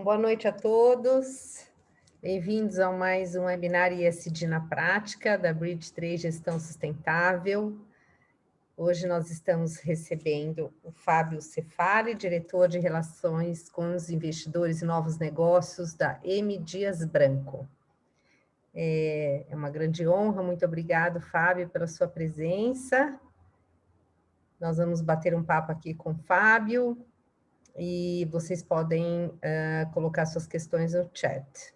Bom, boa noite a todos. Bem-vindos a mais um webinar ISD na Prática, da Bridge 3 Gestão Sustentável. Hoje nós estamos recebendo o Fábio Cefali, diretor de Relações com os Investidores e Novos Negócios da M. Dias Branco. É uma grande honra, muito obrigado, Fábio, pela sua presença. Nós vamos bater um papo aqui com o Fábio, e vocês podem colocar suas questões no chat.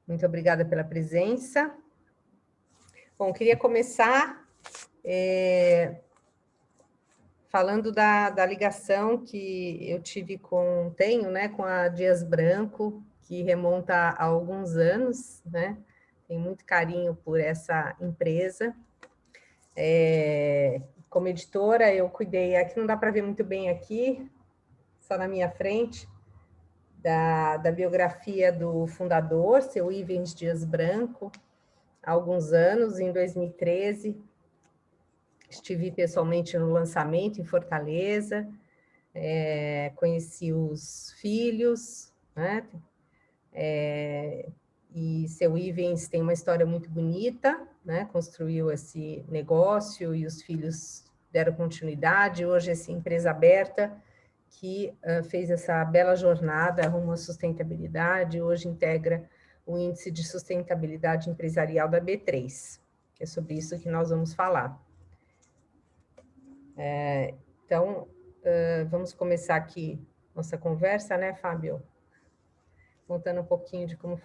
Muito obrigada pela presença. Bom, queria começar falando da ligação que eu tenho, né, com a Dias Branco, que remonta a alguns anos, né? Tenho muito carinho por essa empresa. Como editora, eu cuidei, aqui não dá para ver muito bem aqui, só na minha frente, da biografia do fundador, seu Ivens Dias Branco, há alguns anos, em 2013. Estive pessoalmente no lançamento em Fortaleza, conheci os filhos, né? E seu Ivens tem uma história muito bonita, né? Construiu esse negócio e os filhos deram continuidade. Hoje, essa empresa aberta que fez essa bela jornada rumo à sustentabilidade, hoje integra o Índice de Sustentabilidade Empresarial da B3, que é sobre isso que nós vamos falar. Então, vamos começar aqui nossa conversa, né, Fábio? Contando um pouquinho de como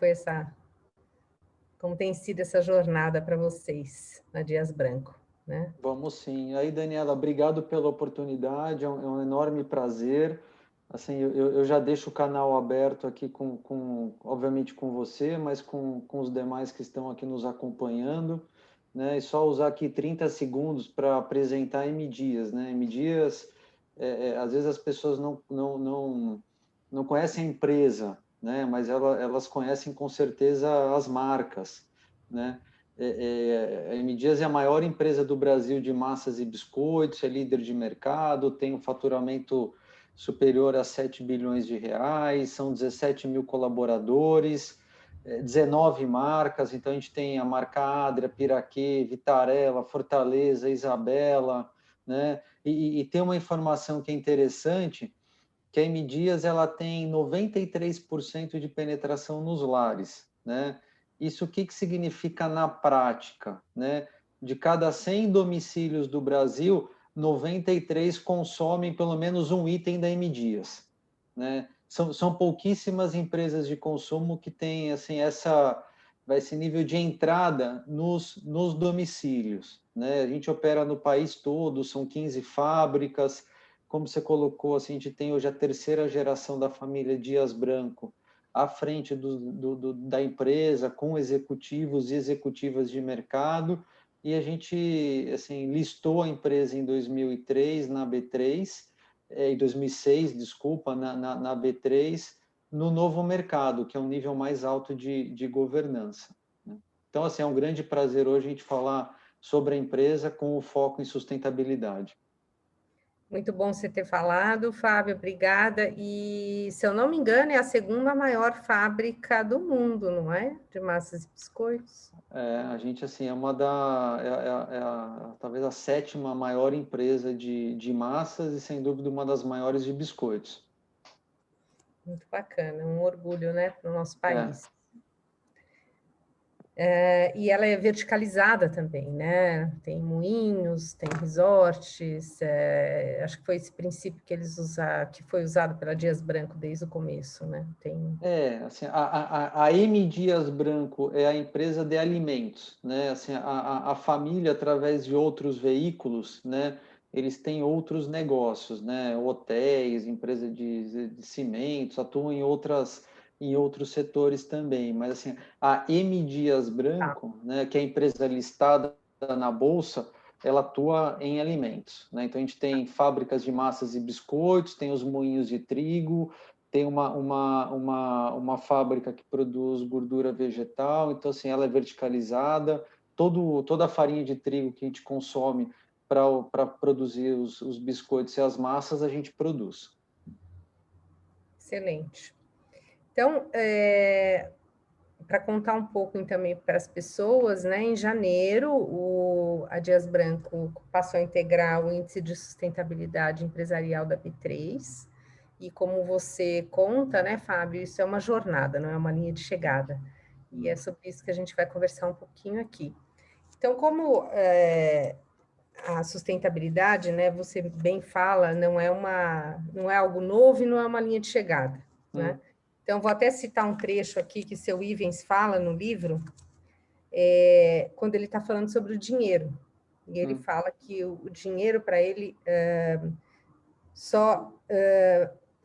tem sido essa jornada para vocês na Dias Branco, né? Vamos sim. Aí, Daniela, obrigado pela oportunidade, é um enorme prazer. Assim, eu já deixo o canal aberto aqui obviamente com você, mas com os demais que estão aqui nos acompanhando, né? E só usar aqui 30 segundos para apresentar a M. Dias, né? M. Dias, às vezes as pessoas não conhecem a empresa, né? Mas elas conhecem com certeza as marcas, né? A M. Dias é a maior empresa do Brasil de massas e biscoitos, é líder de mercado, tem um faturamento superior a 7 bilhões de reais, são 17 mil colaboradores, 19 marcas, então a gente tem a marca Adria, Piraquê, Vitarella, Fortaleza, Isabela, né? E tem uma informação que é interessante, que a M. Dias ela tem 93% de penetração nos lares, né? Isso o que significa na prática, né? De cada 100 domicílios do Brasil, 93 consomem pelo menos um item da M. Dias, né? São pouquíssimas empresas de consumo que têm assim esse nível de entrada nos domicílios, né? A gente opera no país todo, são 15 fábricas. Como você colocou, assim, a gente tem hoje a terceira geração da família Dias Branco à frente da empresa, com executivos e executivas de mercado, e a gente assim, listou a empresa em 2003 na B3, em 2006, desculpa, na B3, no novo mercado, que é um nível mais alto de governança, né? Então, assim, é um grande prazer hoje a gente falar sobre a empresa com o foco em sustentabilidade. Muito bom você ter falado, Fábio, obrigada. E, se eu não me engano, é a segunda maior fábrica do mundo, não é? De massas e biscoitos. A gente, assim, talvez a sétima maior empresa de massas e, sem dúvida, uma das maiores de biscoitos. Muito bacana, um orgulho, né, para o nosso país. E ela é verticalizada também, né? Tem moinhos, tem resorts, acho que foi esse princípio que foi usado pela Dias Branco desde o começo, né? Assim, a M. Dias Branco é a empresa de alimentos, né? Assim, a família, através de outros veículos, né? Eles têm outros negócios, né? Hotéis, empresa de cimentos, atuam em outros setores também. Mas, assim, a M. Dias Branco, né? Que é a empresa listada na Bolsa, ela atua em alimentos, né? Então, a gente tem fábricas de massas e biscoitos, tem os moinhos de trigo, tem uma fábrica que produz gordura vegetal, então, assim, ela é verticalizada, toda a farinha de trigo que a gente consome para produzir os biscoitos e as massas, a gente produz. Excelente. Então, para contar um pouco também para as pessoas, né, em janeiro, a Dias Branco passou a integrar o Índice de Sustentabilidade Empresarial da B3, e como você conta, né, Fábio, isso é uma jornada, não é uma linha de chegada. E é sobre isso que a gente vai conversar um pouquinho aqui. Então, como a sustentabilidade, né, você bem fala, não é algo novo e não é uma linha de chegada, né? Então, vou até citar um trecho aqui que seu Ivens fala no livro, quando ele está falando sobre o dinheiro. E ele fala que o dinheiro para ele só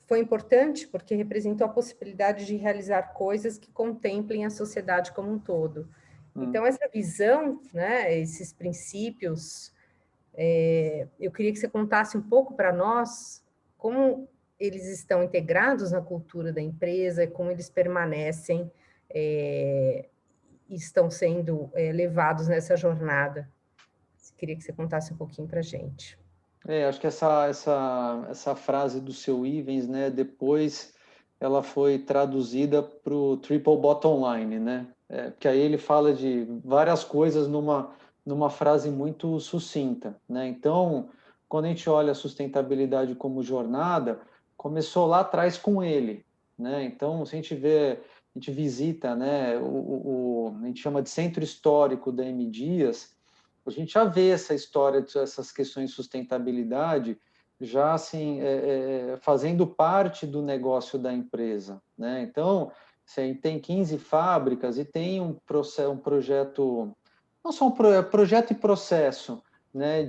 foi importante porque representou a possibilidade de realizar coisas que contemplem a sociedade como um todo. Então, essa visão, né, esses princípios, eu queria que você contasse um pouco para nós como eles estão integrados na cultura da empresa, como eles permanecem e estão sendo levados nessa jornada. Queria que você contasse um pouquinho para a gente. Acho que essa frase do seu Ivens, né, depois ela foi traduzida para o Triple Bottom Line, né? Porque aí ele fala de várias coisas numa frase muito sucinta, né? Então, quando a gente olha a sustentabilidade como jornada, começou lá atrás com ele, né? Então, se a gente vê, a gente visita, né, a gente chama de centro histórico da M. Dias, a gente já vê essa história, essas questões de sustentabilidade, já assim, fazendo parte do negócio da empresa, né? Então, você tem 15 fábricas e tem um projeto, não só projeto e processo, né?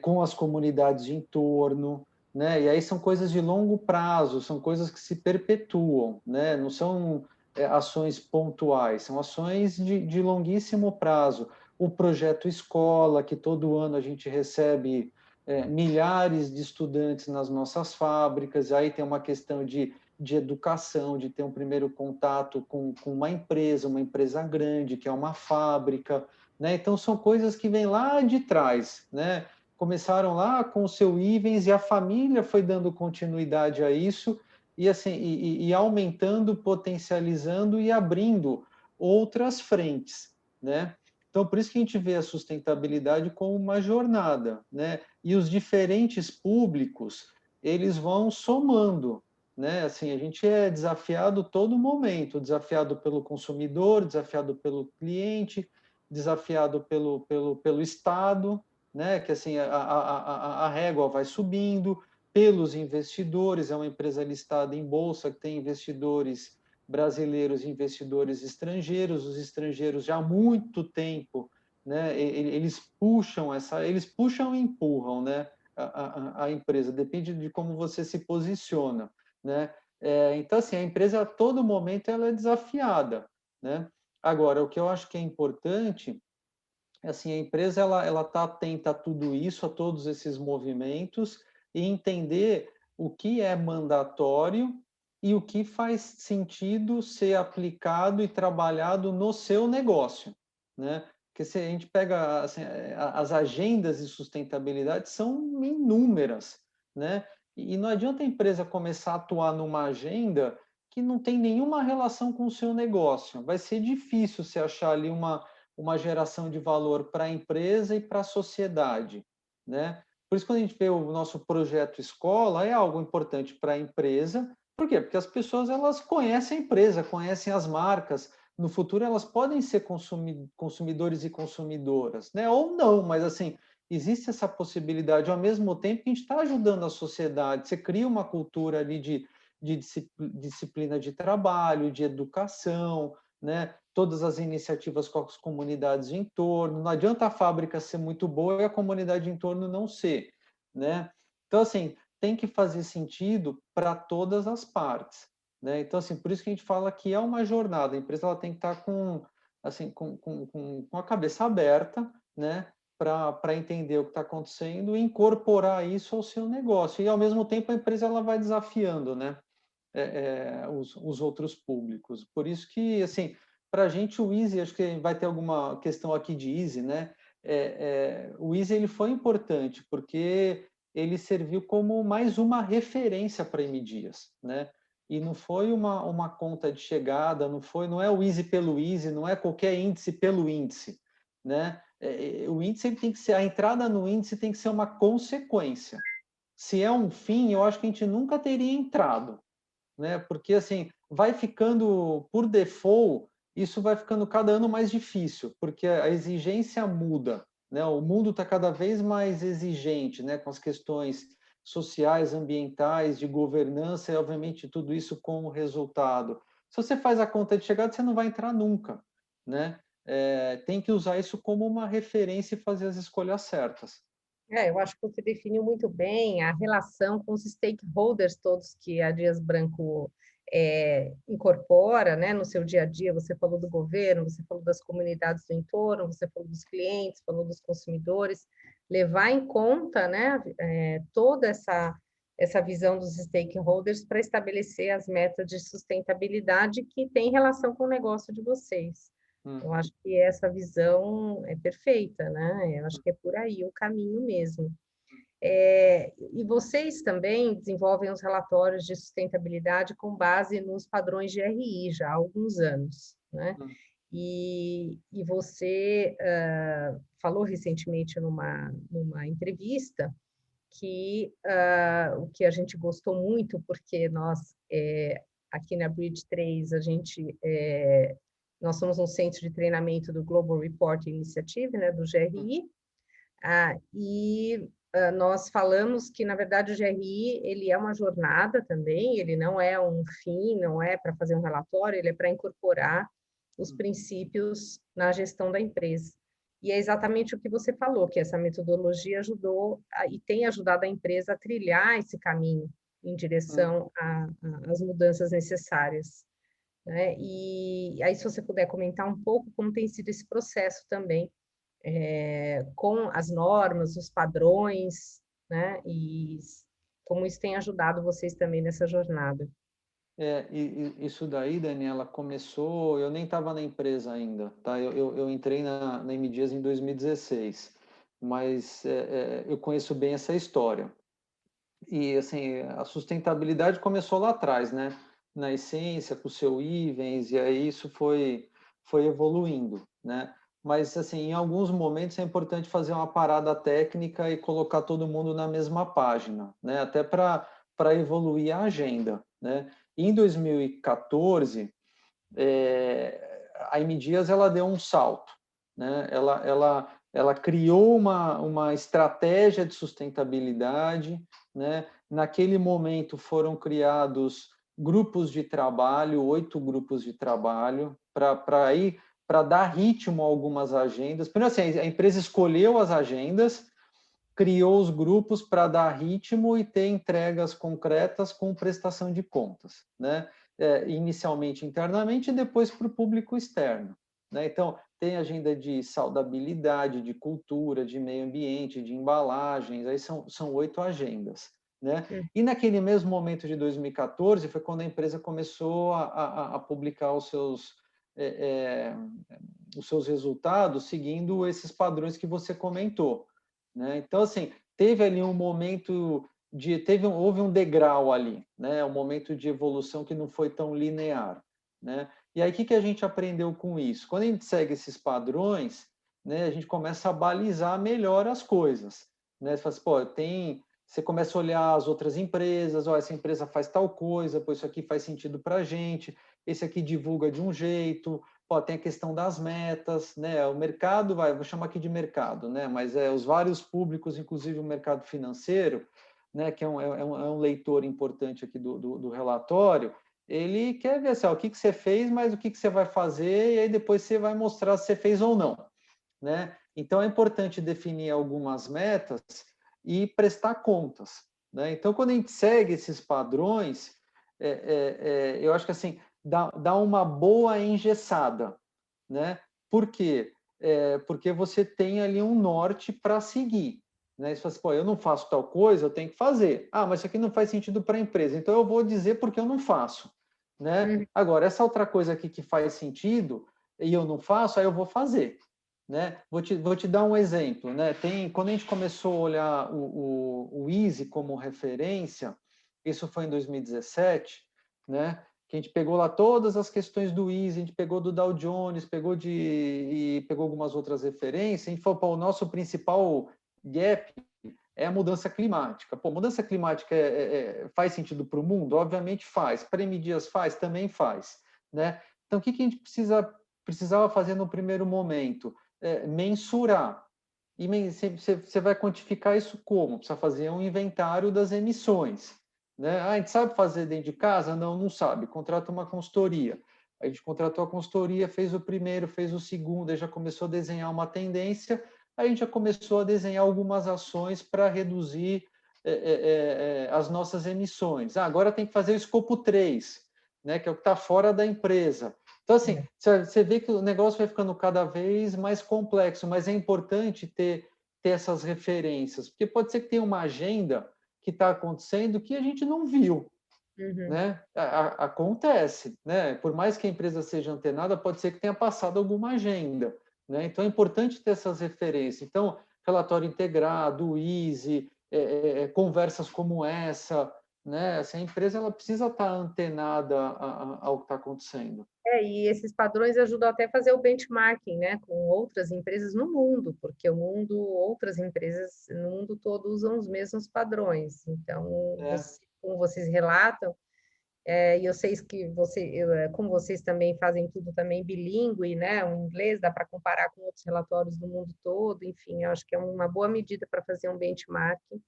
Com as comunidades de entorno, né? E aí são coisas de longo prazo, são coisas que se perpetuam, né? Não são ações pontuais, são ações de longuíssimo prazo. O projeto escola, que todo ano a gente recebe milhares de estudantes nas nossas fábricas, aí tem uma questão de educação, de ter um primeiro contato com uma empresa grande, que é uma fábrica, né? Então, são coisas que vêm lá de trás, né? Começaram lá com o seu Ivens e a família foi dando continuidade a isso e, assim, e aumentando, potencializando e abrindo outras frentes, né? Então, por isso que a gente vê a sustentabilidade como uma jornada, né? E os diferentes públicos, eles vão somando, né? Assim, a gente é desafiado todo momento, desafiado pelo consumidor, desafiado pelo cliente, desafiado pelo Estado, né? Que assim, a régua vai subindo, pelos investidores, é uma empresa listada em bolsa que tem investidores brasileiros e investidores estrangeiros, os estrangeiros já há muito tempo, né, eles puxam e empurram, né, a empresa, depende de como você se posiciona, né? Então, assim, a empresa a todo momento ela é desafiada, né? Agora, o que eu acho que é importante é assim, a empresa ela está atenta a tudo isso, a todos esses movimentos e entender o que é mandatório e o que faz sentido ser aplicado e trabalhado no seu negócio, né? Porque se a gente pega assim, as agendas de sustentabilidade são inúmeras, né? E não adianta a empresa começar a atuar numa agenda que não tem nenhuma relação com o seu negócio. Vai ser difícil você achar ali uma geração de valor para a empresa e para a sociedade, né? Por isso, quando a gente vê o nosso projeto escola, é algo importante para a empresa. Por quê? Porque as pessoas elas conhecem a empresa, conhecem as marcas. No futuro, elas podem ser consumidores e consumidoras, né? Ou não, mas assim, existe essa possibilidade. Ao mesmo tempo que a gente está ajudando a sociedade, você cria uma cultura ali de disciplina de trabalho, de educação, né? Todas as iniciativas com as comunidades de entorno. Não adianta a fábrica ser muito boa e a comunidade de entorno não ser, né? Então, assim, tem que fazer sentido para todas as partes, né? Então, assim, por isso que a gente fala que é uma jornada. A empresa ela tem que estar assim, com a cabeça aberta, né? Para entender o que está acontecendo e incorporar isso ao seu negócio. E, ao mesmo tempo, a empresa ela vai desafiando, né? Os outros públicos. Por isso que, assim, para a gente o Easy, acho que vai ter alguma questão aqui de Easy, né? O Easy ele foi importante porque ele serviu como mais uma referência para M. Dias, né? e não foi uma conta de chegada, não é o easy pelo easy, não é qualquer índice pelo índice, né? O índice tem que ser, a entrada no índice tem que ser uma consequência. Se é um fim, eu acho que a gente nunca teria entrado, né? Porque assim, vai ficando por default, isso vai ficando cada ano mais difícil, porque a exigência muda, né? O mundo está cada vez mais exigente, né? Com as questões sociais, ambientais, de governança e, obviamente, tudo isso com o resultado. Se você faz a conta de chegada, você não vai entrar nunca, né? Tem que usar isso como uma referência e fazer as escolhas certas. Eu acho que você definiu muito bem a relação com os stakeholders todos que a Dias Branco incorpora, né, no seu dia a dia. Você falou do governo, você falou das comunidades do entorno, você falou dos clientes, falou dos consumidores. Levar em conta, né, toda essa visão dos stakeholders para estabelecer as metas de sustentabilidade que tem relação com o negócio de vocês. Eu acho que essa visão é perfeita, né? Eu acho que é por aí o caminho mesmo. E vocês também desenvolvem os relatórios de sustentabilidade com base nos padrões de RI já há alguns anos, né? E você falou recentemente numa entrevista que o que a gente gostou muito, porque nós, aqui na Bridge 3, nós somos um centro de treinamento do Global Reporting Initiative, né, do GRI, nós falamos que, na verdade, o GRI ele é uma jornada também, ele não é um fim, não é para fazer um relatório, ele é para incorporar os princípios na gestão da empresa. E é exatamente o que você falou, que essa metodologia ajudou e tem ajudado a empresa a trilhar esse caminho em direção às mudanças necessárias, né? E aí, se você puder comentar um pouco como tem sido esse processo também, com as normas, os padrões, né? E como isso tem ajudado vocês também nessa jornada. E isso daí, Daniela, começou. Eu nem estava na empresa ainda, tá? Eu entrei na M Dias em 2016, mas eu conheço bem essa história. E assim, a sustentabilidade começou lá atrás, né? Na essência, com o seu Ivens, e aí isso foi evoluindo, né? Mas assim, em alguns momentos é importante fazer uma parada técnica e colocar todo mundo na mesma página, né? Até para evoluir a agenda, né? Em 2014, a M Dias ela deu um salto, né? Ela criou uma estratégia de sustentabilidade, né? Naquele momento foram criados grupos de trabalho, 8 grupos de trabalho, para dar ritmo a algumas agendas. Primeiro assim, a empresa escolheu as agendas, criou os grupos para dar ritmo e ter entregas concretas com prestação de contas, né? Inicialmente internamente e depois para o público externo, né? Então, tem agenda de saudabilidade, de cultura, de meio ambiente, de embalagens, aí são 8 agendas, né? E naquele mesmo momento de 2014 foi quando a empresa começou a publicar os seus resultados seguindo esses padrões que você comentou, né? Então, assim, teve ali um momento houve um degrau ali, né? Um momento de evolução que não foi tão linear, né? E aí, o que a gente aprendeu com isso? Quando a gente segue esses padrões, né, a gente começa a balizar melhor as coisas, né? Você fala assim, pô, você começa a olhar as outras empresas, essa empresa faz tal coisa, pô, isso aqui faz sentido para a gente, esse aqui divulga de um jeito, tem a questão das metas, né? O mercado, vou chamar aqui de mercado, né? Mas os vários públicos, inclusive o mercado financeiro, né? Que é um leitor importante aqui do relatório, ele quer ver assim, o que você fez, mas o que você vai fazer, e aí depois você vai mostrar se você fez ou não, né? Então é importante definir algumas metas e prestar contas, né? Então, quando a gente segue esses padrões, eu acho que assim, dá uma boa engessada, né? Por quê? Porque você tem ali um norte para seguir, né? Você fala assim, pô, eu não faço tal coisa, eu tenho que fazer. Ah, mas isso aqui não faz sentido para a empresa, então eu vou dizer porque eu não faço, né? Agora, essa outra coisa aqui que faz sentido e eu não faço, aí eu vou fazer, né? Vou te dar um exemplo, né? Quando a gente começou a olhar o Easy como referência, isso foi em 2017, né? Que a gente pegou lá todas as questões do ISE, a gente pegou do Dow Jones, pegou algumas outras referências, a gente falou, pô, o nosso principal gap é a mudança climática. Pô, mudança climática faz sentido para o mundo? Obviamente faz. Para M Dias faz? Também faz. Né? Então, o que a gente precisava fazer no primeiro momento? Mensurar. E você vai quantificar isso como? Precisa fazer um inventário das emissões. Né? A gente sabe fazer dentro de casa? Não, não sabe. Contrata uma consultoria. A gente contratou a consultoria, fez o primeiro, fez o segundo, aí já começou a desenhar uma tendência, aí a gente já começou a desenhar algumas ações para reduzir as nossas emissões. Agora tem que fazer o escopo 3, né, que é o que está fora da empresa. Então, assim, você vê que o negócio vai ficando cada vez mais complexo, mas é importante ter essas referências, porque pode ser que tenha uma agenda que está acontecendo que a gente não viu. Né? Acontece, né? Por mais que a empresa seja antenada, pode ser que tenha passado alguma agenda, né? Então é importante ter essas referências. Então, relatório integrado, easy, conversas como essa, né? Assim, a empresa ela precisa estar antenada ao que está acontecendo. E esses padrões ajudam até a fazer o benchmarking, né, com outras empresas no mundo, porque outras empresas no mundo todo usam os mesmos padrões. Então, como vocês relatam, e eu sei que como vocês também fazem tudo também bilíngue, né, o inglês dá para comparar com outros relatórios do mundo todo, enfim, eu acho que é uma boa medida para fazer um benchmarking.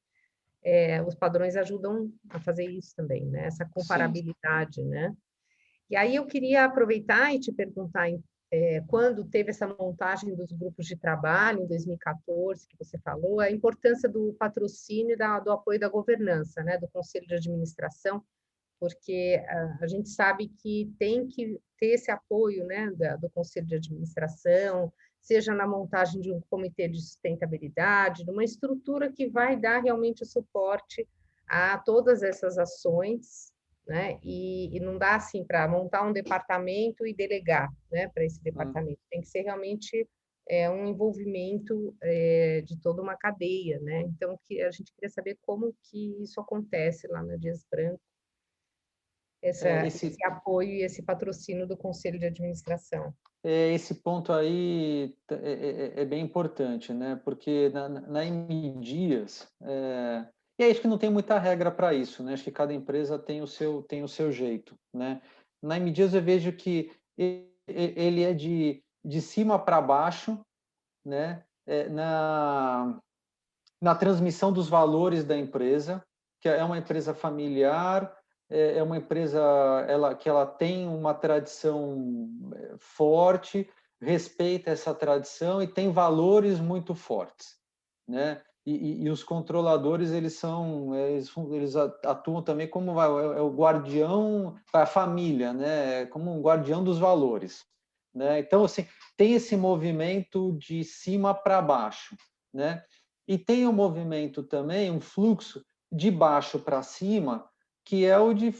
Os padrões ajudam a fazer isso também, né, essa comparabilidade, né? E aí eu queria aproveitar e te perguntar, quando teve essa montagem dos grupos de trabalho, em 2014, que você falou, a importância do patrocínio e do apoio da governança, né, do Conselho de Administração, porque a gente sabe que tem que ter esse apoio, né, do Conselho de Administração, seja na montagem de um comitê de sustentabilidade, de uma estrutura que vai dar realmente o suporte a todas essas ações, né? E não dá assim para montar um departamento e delegar, né, para esse departamento. Tem que ser realmente um envolvimento de toda uma cadeia, né? Então, a gente queria saber como que isso acontece lá na Dias Branco, esse apoio e esse patrocínio do Conselho de Administração. Esse ponto aí é bem importante, né? Porque na M Dias, e acho que não tem muita regra para isso, né? Acho que cada empresa tem o seu jeito, né? Na M Dias eu vejo que ele é de cima para baixo, né? Na transmissão dos valores da empresa, que é uma empresa familiar, é uma empresa que ela tem uma tradição forte, respeita essa tradição e tem valores muito fortes, né? E os controladores eles atuam também como o guardião da família, né? Como um guardião dos valores, né? Então assim tem esse movimento de cima para baixo, né? E tem um movimento também, um fluxo de baixo para cima, que é o de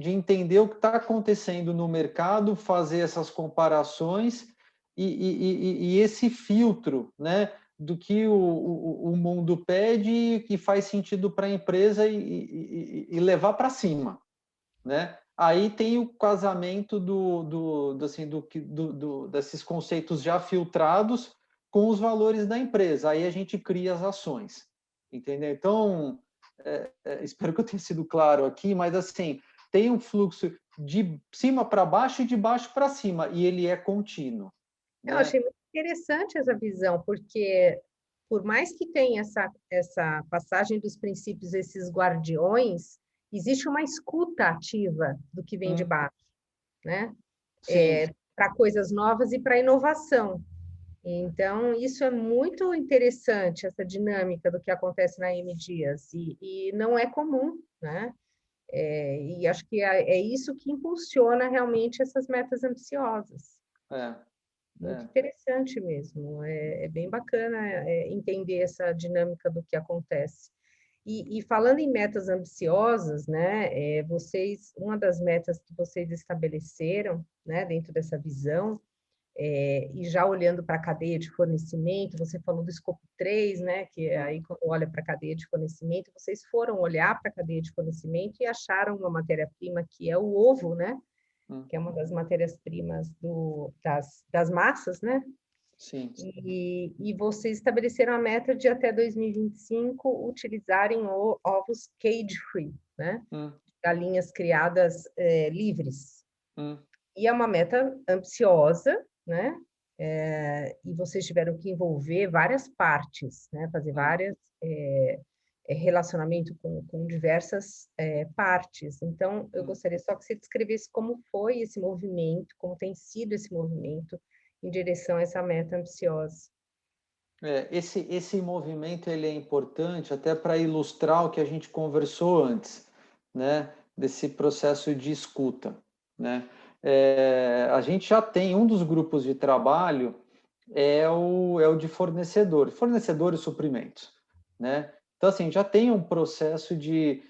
entender o que está acontecendo no mercado, fazer essas comparações e esse filtro, né, do que o mundo pede e faz sentido para a empresa e levar para cima, né? Aí tem o casamento desses conceitos já filtrados com os valores da empresa. Aí a gente cria as ações, entendeu? Então, espero que eu tenha sido claro aqui, mas assim, tem um fluxo de cima para baixo e de baixo para cima, e ele é contínuo. Eu Né? achei muito interessante essa visão, porque por mais que tenha essa passagem dos princípios, esses guardiões, existe uma escuta ativa do que vem de baixo, né? Para coisas novas e para inovação. Então, isso é muito interessante, essa dinâmica do que acontece na M Dias, e não é comum, né? E acho que é isso que impulsiona realmente essas metas ambciosas. Muito interessante mesmo, é bem bacana entender essa dinâmica do que acontece. E falando em metas ambiciosas, né, uma das metas que vocês estabeleceram, né, dentro dessa visão, E já olhando para a cadeia de fornecimento, você falou do escopo 3, né? Que aí, quando olha para a cadeia de fornecimento, vocês foram olhar para a cadeia de fornecimento e acharam uma matéria-prima que é o ovo, né? Que é uma das matérias-primas das massas, né? Sim. E vocês estabeleceram a meta de até 2025 utilizarem ovos cage-free, né? Galinhas criadas livres. E é uma meta ambiciosa, né? E vocês tiveram que envolver várias partes, né? Fazer várias relacionamento com diversas partes. Então, eu gostaria só que você descrevesse como foi esse movimento, como tem sido esse movimento em direção a essa meta ambiciosa. Esse movimento ele é importante até para ilustrar o que a gente conversou antes, né? Desse processo de escuta, né? A gente já tem um dos grupos de trabalho é o de fornecedores e suprimentos, né? Então, assim, já tem um processo de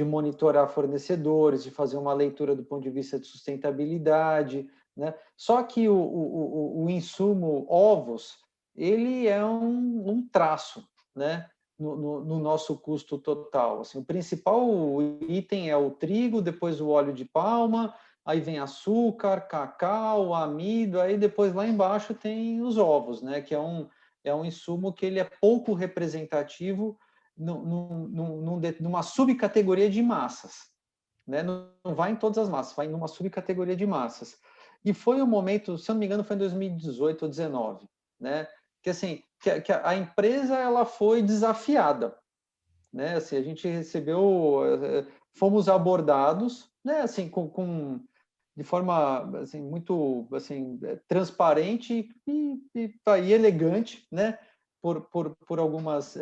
monitorar fornecedores, de fazer uma leitura do ponto de vista de sustentabilidade, né? Só que o insumo ovos, ele é um traço, né? No nosso custo total. Assim, o principal item é o trigo, depois o óleo de palma, aí vem açúcar, cacau, amido, aí depois lá embaixo tem os ovos, né? Que é um insumo que ele é pouco representativo numa subcategoria de massas, né? Não vai em todas as massas, vai em uma subcategoria de massas. E foi um momento, se eu não me engano, foi em 2018 ou 2019, né? Que assim, que a empresa ela foi desafiada, né? Assim, a gente recebeu, fomos abordados, né? Assim, de forma assim muito assim transparente e elegante, né? Por algumas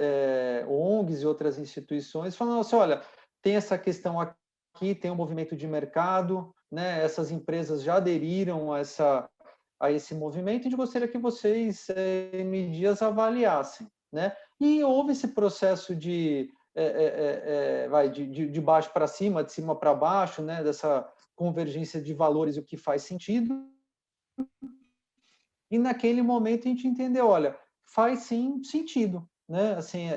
ONGs e outras instituições, falando assim, olha, tem essa questão aqui, tem um movimento de mercado, né? Essas empresas já aderiram a esse movimento, e a gente gostaria que vocês, M Dias, avaliassem, né? E houve esse processo de baixo para cima, de cima para baixo, né? Dessa convergência de valores, o que faz sentido. E naquele momento a gente entendeu, olha, faz sim sentido, né? Assim,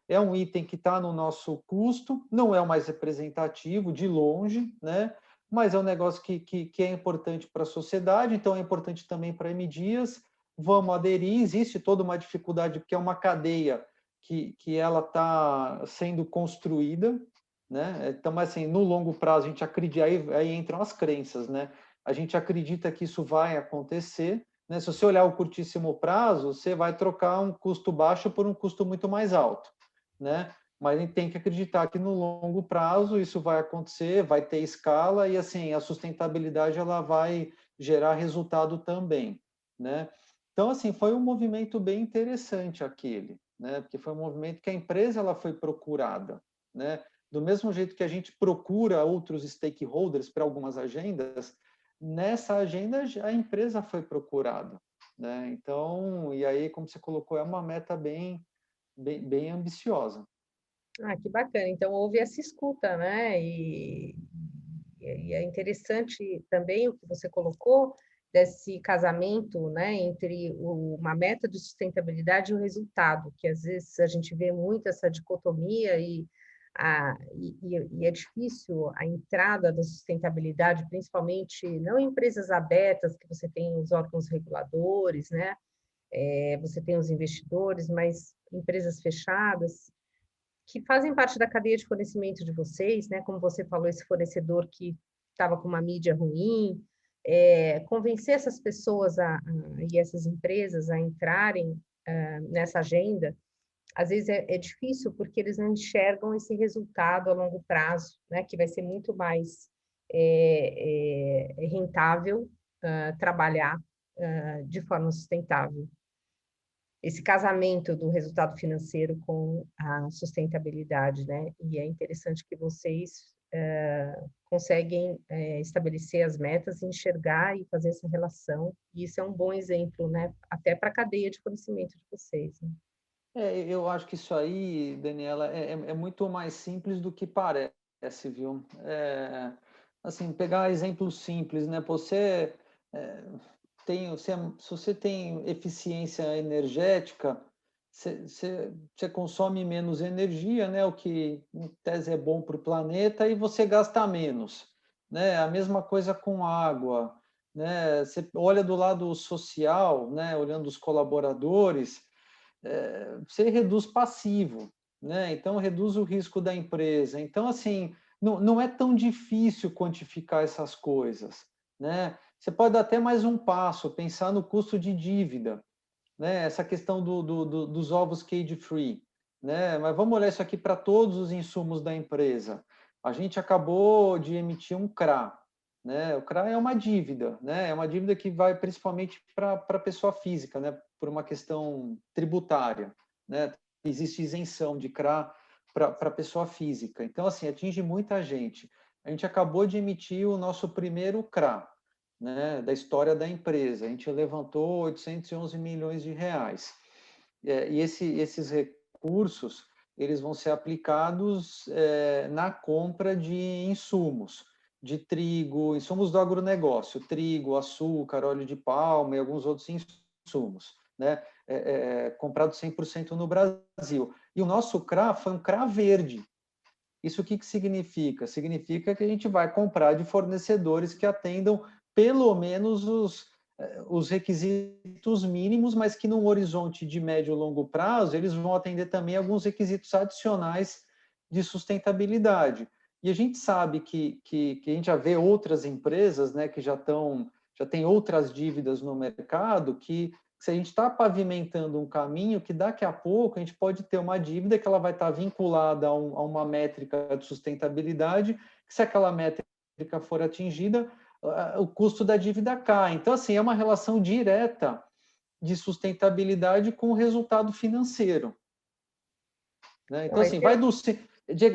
é um item que está no nosso custo, não é o mais representativo, de longe, né? Mas é um negócio que é importante para a sociedade, então é importante também para a M Dias. Vamos aderir, existe toda uma dificuldade, porque é uma cadeia que ela está sendo construída, né? Então, assim, no longo prazo, a gente acredita, aí entram as crenças, né? A gente acredita que isso vai acontecer, né? Se você olhar o curtíssimo prazo, você vai trocar um custo baixo por um custo muito mais alto, né? Mas a gente tem que acreditar que no longo prazo isso vai acontecer, vai ter escala e assim a sustentabilidade ela vai gerar resultado também, né? Então assim foi um movimento bem interessante aquele, né? Porque foi um movimento que a empresa ela foi procurada, né? Do mesmo jeito que a gente procura outros stakeholders para algumas agendas, nessa agenda a empresa foi procurada, né? Então, e aí, como você colocou, é uma meta bem ambiciosa. Ah, que bacana. Então, houve essa escuta, né? E é interessante também o que você colocou desse casamento, né, entre uma meta de sustentabilidade e o resultado, que às vezes a gente vê muito essa dicotomia e é difícil a entrada da sustentabilidade, principalmente não em empresas abertas, que você tem os órgãos reguladores, né? Você tem os investidores, mas empresas fechadas, que fazem parte da cadeia de fornecimento de vocês, né? Como você falou, esse fornecedor que estava com uma mídia ruim, convencer essas pessoas e essas empresas a entrarem nessa agenda, às vezes é difícil porque eles não enxergam esse resultado a longo prazo, né? Que vai ser muito mais rentável trabalhar de forma sustentável, esse casamento do resultado financeiro com a sustentabilidade, né? E é interessante que vocês conseguem estabelecer as metas, enxergar e fazer essa relação. E isso é um bom exemplo, né? Até para a cadeia de conhecimento de vocês. Né? Eu acho que isso aí, Daniela, é muito mais simples do que parece, viu? Assim, pegar exemplos simples, né? Você se você tem eficiência energética, você consome menos energia, né? O que em tese é bom para o planeta, e você gasta menos, né? A mesma coisa com água, né? Você olha do lado social, né? Olhando os colaboradores, você reduz passivo, né? Então reduz o risco da empresa. Então, assim, não é tão difícil quantificar essas coisas, né? Você pode dar até mais um passo, pensar no custo de dívida, né? Essa questão dos ovos cage-free, né? Mas vamos olhar isso aqui para todos os insumos da empresa. A gente acabou de emitir um CRA, né? O CRA é uma dívida, né? É uma dívida que vai principalmente para a pessoa física, né? Por uma questão tributária, né? Existe isenção de CRA para a pessoa física. Então, assim, atinge muita gente. A gente acabou de emitir o nosso primeiro CRA, né, da história da empresa. A gente levantou 811 milhões de reais. E esses recursos, eles vão ser aplicados na compra de insumos, de trigo, insumos do agronegócio, trigo, açúcar, óleo de palma e alguns outros insumos, né, comprado 100% no Brasil. E o nosso CRA foi um CRA verde. Isso o que significa? Significa que a gente vai comprar de fornecedores que atendam pelo menos os requisitos mínimos, mas que num horizonte de médio e longo prazo, eles vão atender também alguns requisitos adicionais de sustentabilidade. E a gente sabe que a gente já vê outras empresas, né, que já têm outras dívidas no mercado, que se a gente está pavimentando um caminho que daqui a pouco a gente pode ter uma dívida que ela vai estar vinculada a uma métrica de sustentabilidade, que se aquela métrica for atingida, o custo da dívida cai. Então, assim, é uma relação direta de sustentabilidade com o resultado financeiro, né? Então, Não, assim, vai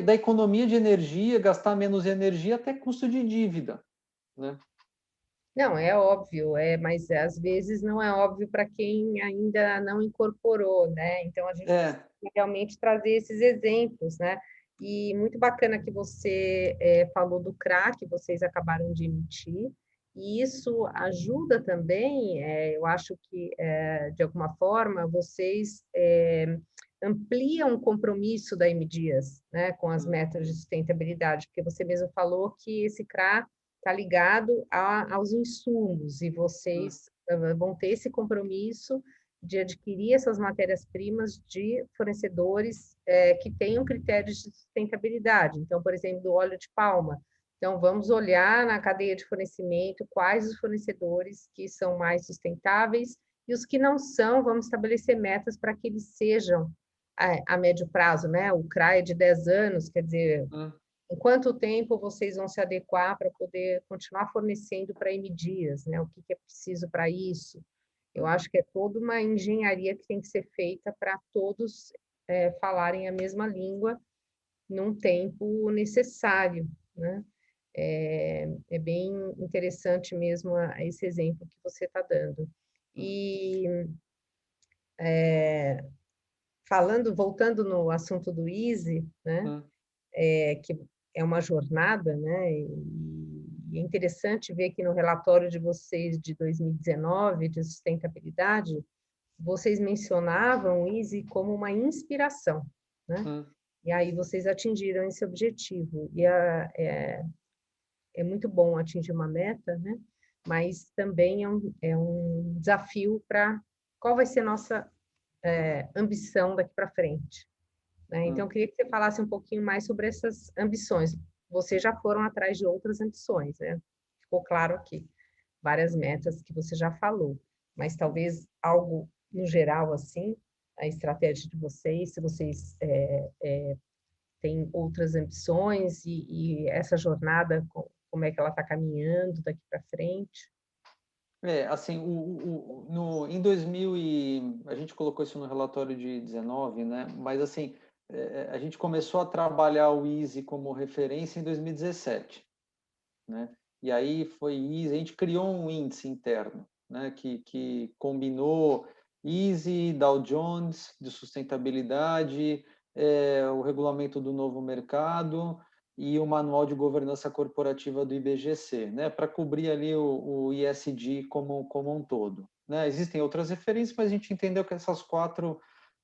da economia de energia, gastar menos energia, até custo de dívida, né? não, é óbvio, mas às vezes não é óbvio para quem ainda não incorporou, né? Então a gente precisa É, realmente trazer esses exemplos, né? E muito bacana que você falou do CRA que vocês acabaram de emitir, e isso ajuda também, eu acho que de alguma forma vocês ampliam o compromisso da M Dias, né, com as metas de sustentabilidade, porque você mesmo falou que esse CRA está ligado aos insumos e vocês vão ter esse compromisso de adquirir essas matérias-primas de fornecedores que tenham critérios de sustentabilidade. Então, por exemplo, do óleo de palma. Então, vamos olhar na cadeia de fornecimento quais os fornecedores que são mais sustentáveis e os que não são, vamos estabelecer metas para que eles sejam a médio prazo, né? O CRA é de 10 anos, quer dizer, em quanto tempo vocês vão se adequar para poder continuar fornecendo para M Dias, né? O que é preciso para isso? Eu acho que é toda uma engenharia que tem que ser feita para todos falarem a mesma língua num tempo necessário, né? É bem interessante mesmo esse exemplo que você está dando. E voltando no assunto do Easy, né? Que é uma jornada, né? E é interessante ver que no relatório de vocês de 2019 de sustentabilidade, vocês mencionavam o Easy como uma inspiração, né? E aí vocês atingiram esse objetivo. E é muito bom atingir uma meta, né? Mas também é um desafio para qual vai ser a nossa ambição daqui para frente. Né? Então, eu queria que você falasse um pouquinho mais sobre essas ambições. Vocês já foram atrás de outras ambições, né? Ficou claro aqui, várias metas que você já falou, mas talvez algo no geral, assim, a estratégia de vocês, se vocês têm outras ambições e essa jornada, como é que ela está caminhando daqui para frente. Assim, em 2000 a gente colocou isso no relatório de 19, né? Mas assim, a gente começou a trabalhar o Easy como referência em 2017, né? E aí foi Easy, a gente criou um índice interno, né? Que combinou Easy, Dow Jones de sustentabilidade, o regulamento do novo mercado e o Manual de Governança Corporativa do IBGC, né, para cobrir ali o ESG como um todo. Né? Existem outras referências, mas a gente entendeu que essas 4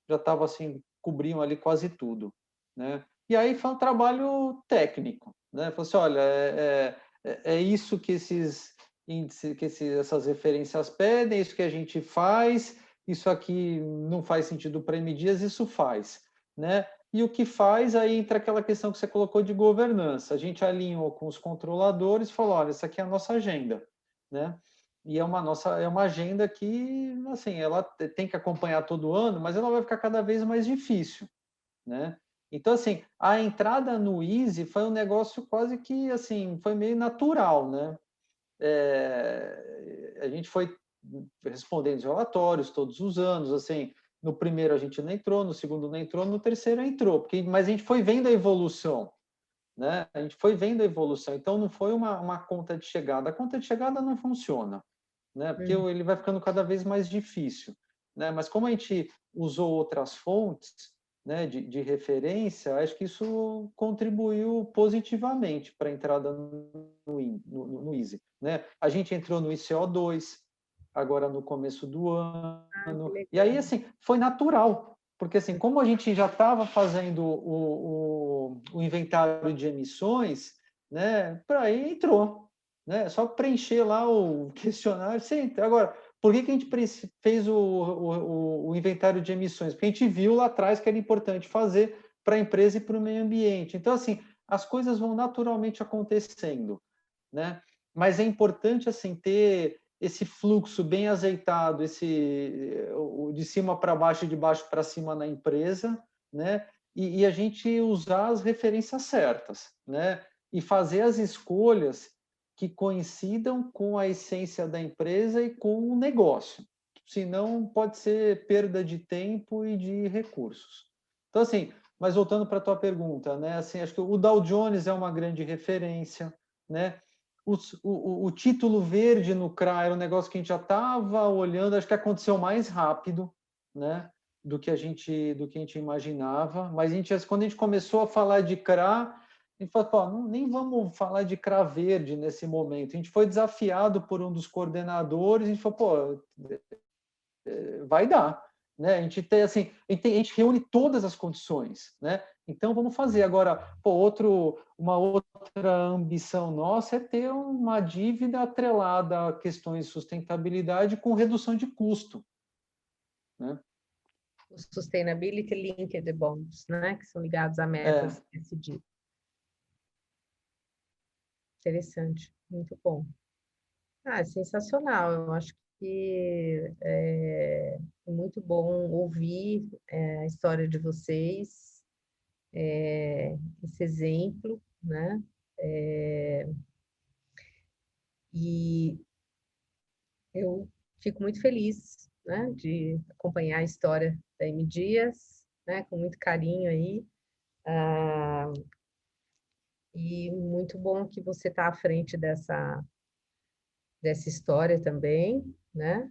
já estavam assim, cobriam ali quase tudo. Né? E aí foi um trabalho técnico. Né? Falou assim, olha, é isso que esses índices, essas referências pedem, é isso que a gente faz, isso aqui não faz sentido para M Dias, isso faz. Né? E o que faz, aí entra aquela questão que você colocou de governança. A gente alinhou com os controladores e falou, olha, essa aqui é a nossa agenda. Né? E é uma agenda que, assim, ela tem que acompanhar todo ano, mas ela vai ficar cada vez mais difícil. Né? Então, assim, a entrada no Easy foi um negócio quase que, assim, foi meio natural, né? A gente foi respondendo os relatórios todos os anos, assim, no primeiro a gente não entrou, no segundo não entrou, no terceiro entrou, mas a gente foi vendo a evolução, né? A gente foi vendo a evolução, então não foi uma conta de chegada. A conta de chegada não funciona, né? Porque ele vai ficando cada vez mais difícil, né? Mas como a gente usou outras fontes, né, de referência, acho que isso contribuiu positivamente para a entrada no Easy. Né? A gente entrou no ICO2, agora no começo do ano, e aí, assim, foi natural, porque, assim, como a gente já estava fazendo o inventário de emissões, né, para aí entrou. Né? Só preencher lá o questionário, você entra. Agora, por que a gente fez o inventário de emissões? Porque a gente viu lá atrás que era importante fazer para a empresa e para o meio ambiente. Então, assim, as coisas vão naturalmente acontecendo, né? Mas é importante, assim, ter esse fluxo bem azeitado, de cima para baixo e de baixo para cima na empresa, né? E a gente usar as referências certas, né? E fazer as escolhas que coincidam com a essência da empresa e com o negócio. Senão, pode ser perda de tempo e de recursos. Então, assim, mas voltando para a tua pergunta, né? Assim, acho que o Dow Jones é uma grande referência, né? O título verde no CRA era um negócio que a gente já estava olhando, acho que aconteceu mais rápido, né? Do que a gente imaginava. Mas quando a gente começou a falar de CRA, a gente falou, pô, nem vamos falar de CRA verde nesse momento. A gente foi desafiado por um dos coordenadores, a gente falou, pô, vai dar. Né? A gente tem assim, a gente reúne todas as condições, né? Então vamos fazer agora. Pô, uma outra ambição nossa é ter uma dívida atrelada a questões de sustentabilidade com redução de custo, né? Os Sustainability Linked Bonds, né? Que são ligados a metas ESG. Interessante, muito bom. Ah, é sensacional. Eu acho que é muito bom ouvir a história de vocês, esse exemplo, né? E eu fico muito feliz, né, de acompanhar a história da M. Dias, né, com muito carinho aí. E muito bom que você está à frente dessa história também, né?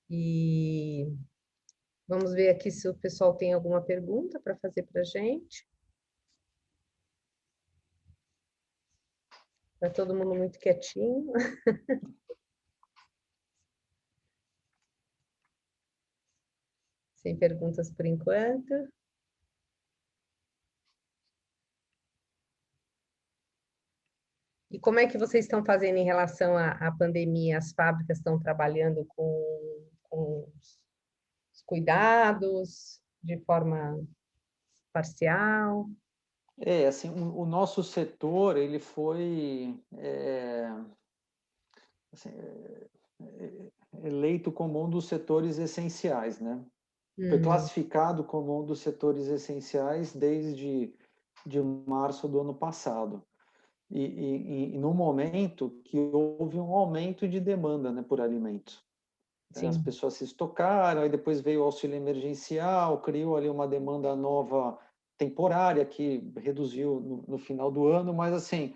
E vamos ver aqui se o pessoal tem alguma pergunta para fazer para a gente. Está todo mundo muito quietinho. Sem perguntas por enquanto. E como é que vocês estão fazendo em relação à pandemia? As fábricas estão trabalhando com os cuidados de forma parcial? Assim, o nosso setor, ele foi assim, eleito como um dos setores essenciais, né? Foi classificado como um dos setores essenciais desde de março do ano passado. E no momento que houve um aumento de demanda, né, por alimentos. As Sim. pessoas se estocaram, aí depois veio o auxílio emergencial, criou ali uma demanda nova temporária que reduziu no final do ano, mas assim,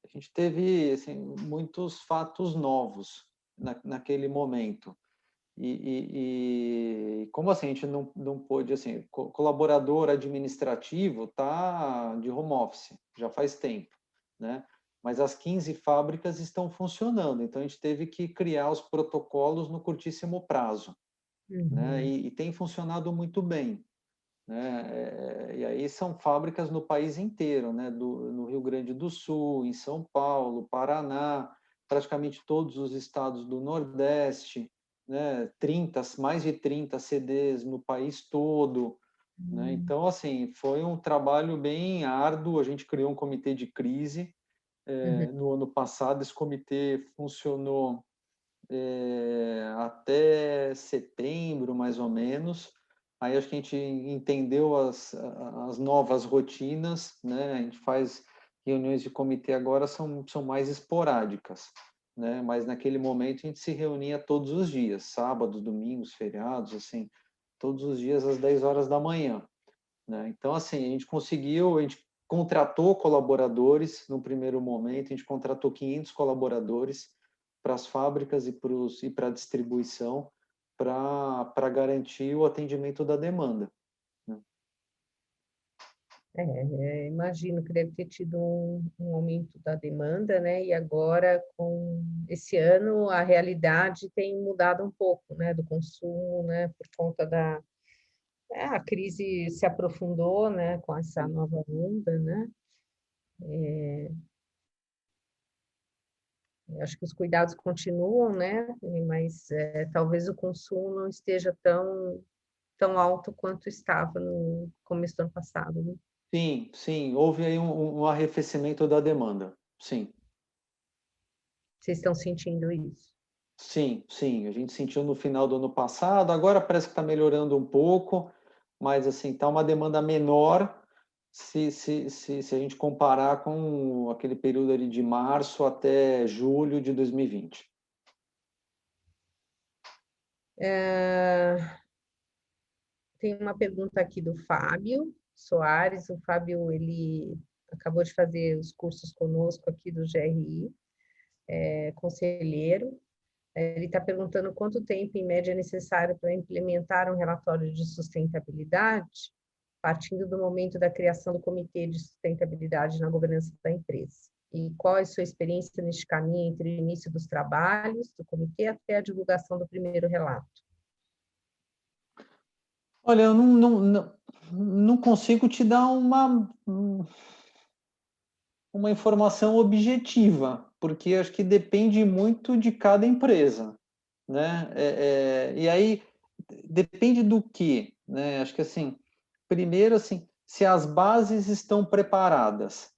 a gente teve assim, muitos fatos novos naquele momento. E como assim, a gente não pôde, assim, colaborador administrativo está de home office, já faz tempo, né? Mas as 15 fábricas estão funcionando, então a gente teve que criar os protocolos no curtíssimo prazo, né? Uhum. E tem funcionado muito bem, né? E aí são fábricas no país inteiro, né? No Rio Grande do Sul, em São Paulo, Paraná, praticamente todos os estados do Nordeste, né? Mais de 30 CDs no país todo, né? Uhum. Então, assim, foi um trabalho bem árduo. A gente criou um comitê de crise. Uhum. No ano passado, esse comitê funcionou até setembro, mais ou menos. Aí acho que a gente entendeu as novas rotinas, né? A gente faz reuniões de comitê agora, são mais esporádicas, né? Mas naquele momento a gente se reunia todos os dias, sábados, domingos, feriados, assim, todos os dias às 10 horas da manhã, né? Então, assim, a gente contratou colaboradores no primeiro momento, a gente contratou 500 colaboradores para as fábricas e para a distribuição, para garantir o atendimento da demanda, né? Imagino que deve ter tido um aumento da demanda, né? E agora, com esse ano, a realidade tem mudado um pouco, né? Do consumo, né? Por conta a crise se aprofundou, né? Com essa nova onda, né? Eu acho que os cuidados continuam, né? Mas talvez o consumo não esteja tão alto quanto estava no começo do ano passado, né? Sim, sim, houve aí um arrefecimento da demanda, sim. Vocês estão sentindo isso? Sim, sim, a gente sentiu no final do ano passado, agora parece que está melhorando um pouco, mas assim, está uma demanda menor se a gente comparar com aquele período ali de março até julho de 2020. Tem uma pergunta aqui do Fábio Soares. O Fábio, ele acabou de fazer os cursos conosco aqui do GRI, conselheiro. Ele está perguntando quanto tempo, em média, é necessário para implementar um relatório de sustentabilidade, partindo do momento da criação do Comitê de Sustentabilidade na governança da empresa. E qual é a sua experiência neste caminho entre o início dos trabalhos do comitê até a divulgação do primeiro relato? Olha, eu não consigo te dar uma informação objetiva, porque acho que depende muito de cada empresa, né? E aí depende do que, né? Acho que assim, primeiro assim, se as bases estão preparadas,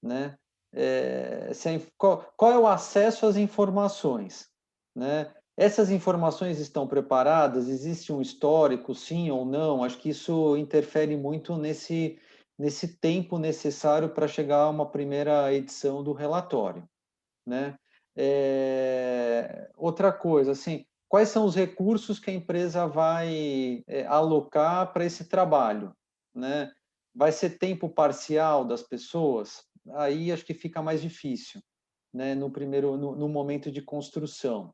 né? Qual é o acesso às informações, né? Essas informações estão preparadas? Existe um histórico, sim ou não? Acho que isso interfere muito nesse tempo necessário para chegar a uma primeira edição do relatório, né? Outra coisa, assim, quais são os recursos que a empresa vai alocar para esse trabalho, né? Vai ser tempo parcial das pessoas? Aí acho que fica mais difícil, né? No momento de construção,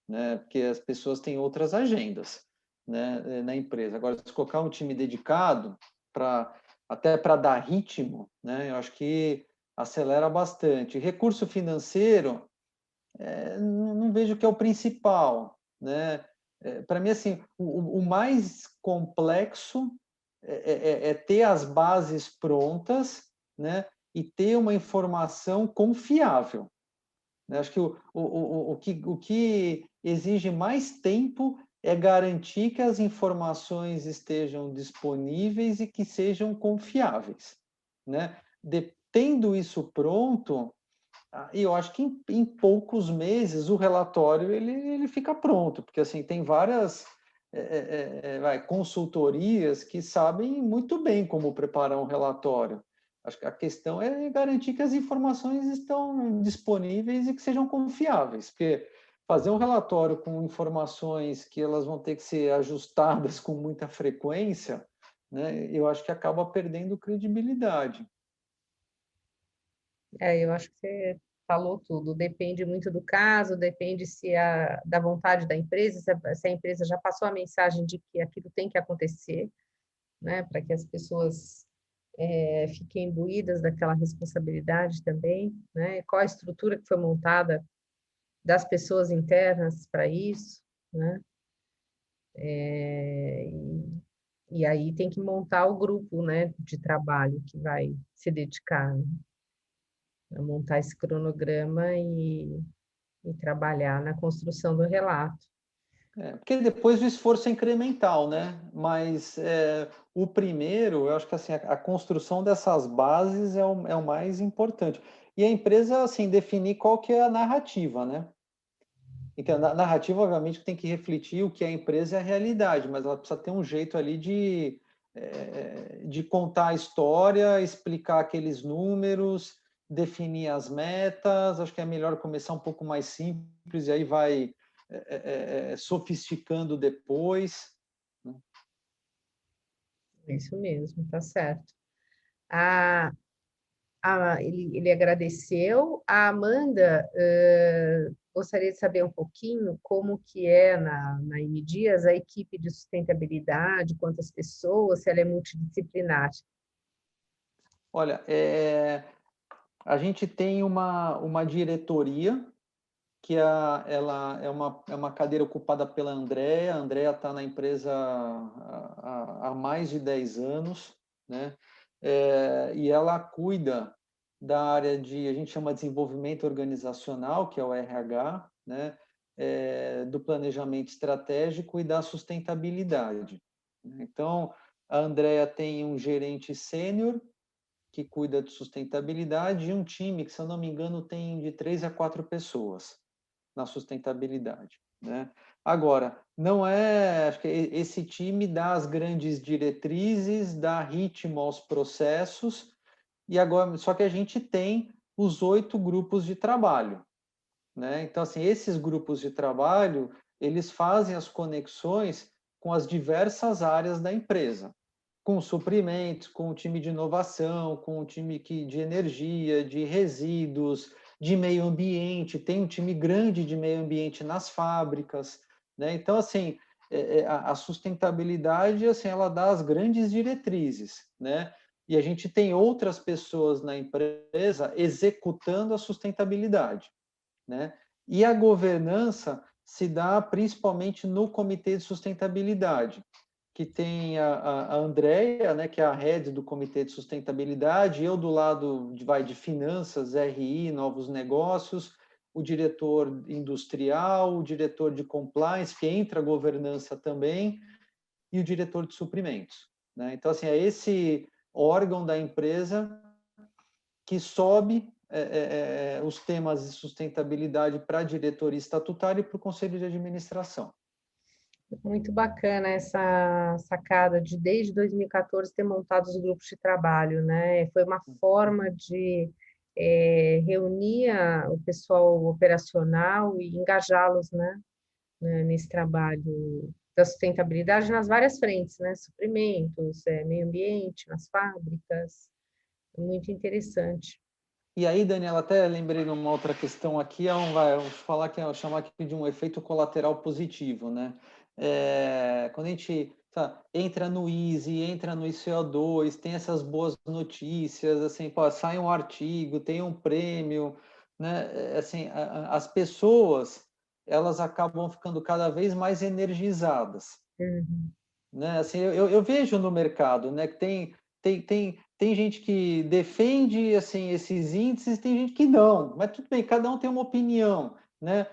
né? Porque as pessoas têm outras agendas, né? Na empresa. Agora, se colocar um time dedicado para até para dar ritmo, né? Eu acho que acelera bastante. Recurso financeiro, não vejo que é o principal, né? Para mim, assim, o mais complexo é ter as bases prontas, né? E ter uma informação confiável, né? Acho que o que exige mais tempo é garantir que as informações estejam disponíveis e que sejam confiáveis, né? Tendo isso pronto, e eu acho que em poucos meses o relatório ele fica pronto, porque assim tem várias consultorias que sabem muito bem como preparar um relatório. Acho que a questão é garantir que as informações estão disponíveis e que sejam confiáveis, porque fazer um relatório com informações que elas vão ter que ser ajustadas com muita frequência, né, eu acho que acaba perdendo credibilidade. Eu acho que falou tudo. Depende muito do caso, depende da vontade da empresa, se a empresa já passou a mensagem de que aquilo tem que acontecer, né, para que as pessoas fiquem imbuídas daquela responsabilidade também, né? Qual a estrutura que foi montada das pessoas internas para isso, né? E aí tem que montar o grupo, né, de trabalho que vai se dedicar, né, a montar esse cronograma e trabalhar na construção do relato. Porque depois o esforço é incremental, né? Mas o primeiro, eu acho que assim, a construção dessas bases é o mais importante. E a empresa, assim, definir qual que é a narrativa, né? Então, a narrativa, obviamente, tem que refletir o que é a empresa e a realidade, mas ela precisa ter um jeito ali de contar a história, explicar aqueles números, definir as metas. Acho que é melhor começar um pouco mais simples e aí vai sofisticando depois. Isso mesmo, tá certo. A, ele agradeceu. A Amanda gostaria de saber um pouquinho como que é na M Dias a equipe de sustentabilidade, quantas pessoas, se ela é multidisciplinar. Olha, a gente tem uma diretoria que ela é uma cadeira ocupada pela Andrea. A Andrea está na empresa há mais de 10 anos, né? E ela cuida da área a gente chama de desenvolvimento organizacional, que é o RH, né? Do planejamento estratégico e da sustentabilidade. Então, a Andrea tem um gerente sênior que cuida de sustentabilidade e um time que, se eu não me engano, tem de 3 a 4 pessoas na sustentabilidade, né? Agora, não acho que esse time dá as grandes diretrizes, dá ritmo aos processos, e agora, só que a gente tem os 8 grupos de trabalho, né? Então, assim, esses grupos de trabalho, eles fazem as conexões com as diversas áreas da empresa, com suprimentos, com o time de inovação, com o time de energia, de resíduos, de meio ambiente, tem um time grande de meio ambiente nas fábricas, né? Então, assim, a sustentabilidade, assim, ela dá as grandes diretrizes, né? E a gente tem outras pessoas na empresa executando a sustentabilidade, né? E a governança se dá principalmente no Comitê de Sustentabilidade, que tem a Andrea, né, que é a head do Comitê de Sustentabilidade, eu do lado de finanças, RI, novos negócios, o diretor industrial, o diretor de compliance, que entra a governança também, e o diretor de suprimentos, né? Então, assim, é esse órgão da empresa que sobe os temas de sustentabilidade para a diretoria estatutária e para o conselho de administração. Muito bacana essa sacada de, desde 2014, ter montado os grupos de trabalho, né? Foi uma forma de reunir o pessoal operacional e engajá-los, né, nesse trabalho da sustentabilidade nas várias frentes, né? Suprimentos, meio ambiente, nas fábricas. Muito interessante. E aí, Daniela, até lembrei de uma outra questão aqui, vamos falar que chamar aqui de um efeito colateral positivo, né? Quando a gente entra no EASY, entra no ICO2, tem essas boas notícias, assim, pô, sai um artigo, tem um prêmio, né? Assim, as pessoas, elas acabam ficando cada vez mais energizadas, Uhum. né? Assim, eu vejo no mercado, né, que tem gente que defende assim esses índices, tem gente que não, mas tudo bem, cada um tem uma opinião, né?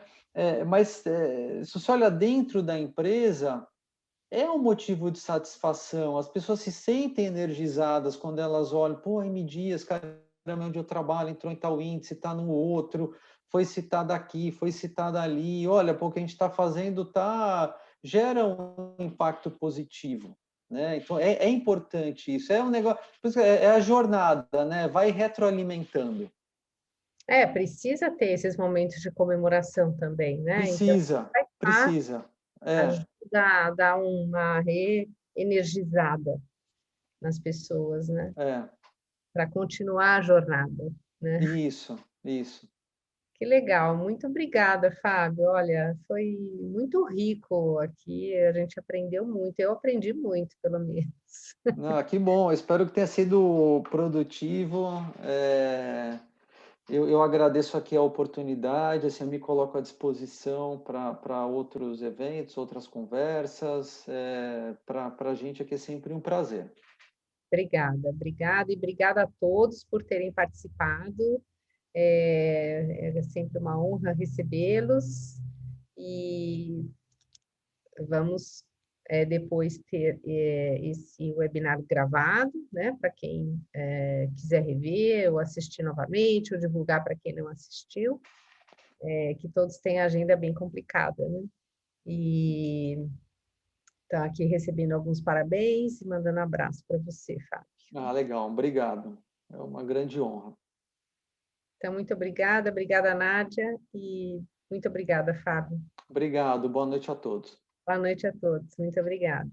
Se você olha dentro da empresa, é um motivo de satisfação. As pessoas se sentem energizadas quando elas olham, pô, M Dias, caramba, onde eu trabalho, entrou em tal índice, está no outro, foi citado aqui, foi citado ali. Olha, pô, o que a gente está fazendo gera um impacto positivo, né? Então é importante isso. É um negócio, é a jornada, né? Vai retroalimentando. Precisa ter esses momentos de comemoração também, né? Então, Precisa, faz parte, precisa. ajuda a dar uma reenergizada nas pessoas, né? É. Para continuar a jornada, né? Isso, isso. Que legal, muito obrigada, Fábio. Olha, foi muito rico aqui, a gente aprendeu muito, eu aprendi muito, pelo menos. Ah, que bom, espero que tenha sido produtivo. Eu agradeço aqui a oportunidade, assim, eu me coloco à disposição para outros eventos, outras conversas. Para a gente aqui é sempre um prazer. Obrigada, obrigada e obrigada a todos por terem participado. É sempre uma honra recebê-los e vamos depois ter esse webinar gravado, né, para quem quiser rever ou assistir novamente, ou divulgar para quem não assistiu, que todos têm a agenda bem complicada, né? E tá aqui recebendo alguns parabéns e mandando abraço para você, Fábio. Ah, legal, obrigado. É uma grande honra. Então, muito obrigada, obrigada, Nádia, e muito obrigada, Fábio. Obrigado, boa noite a todos. Boa noite a todos, muito obrigada.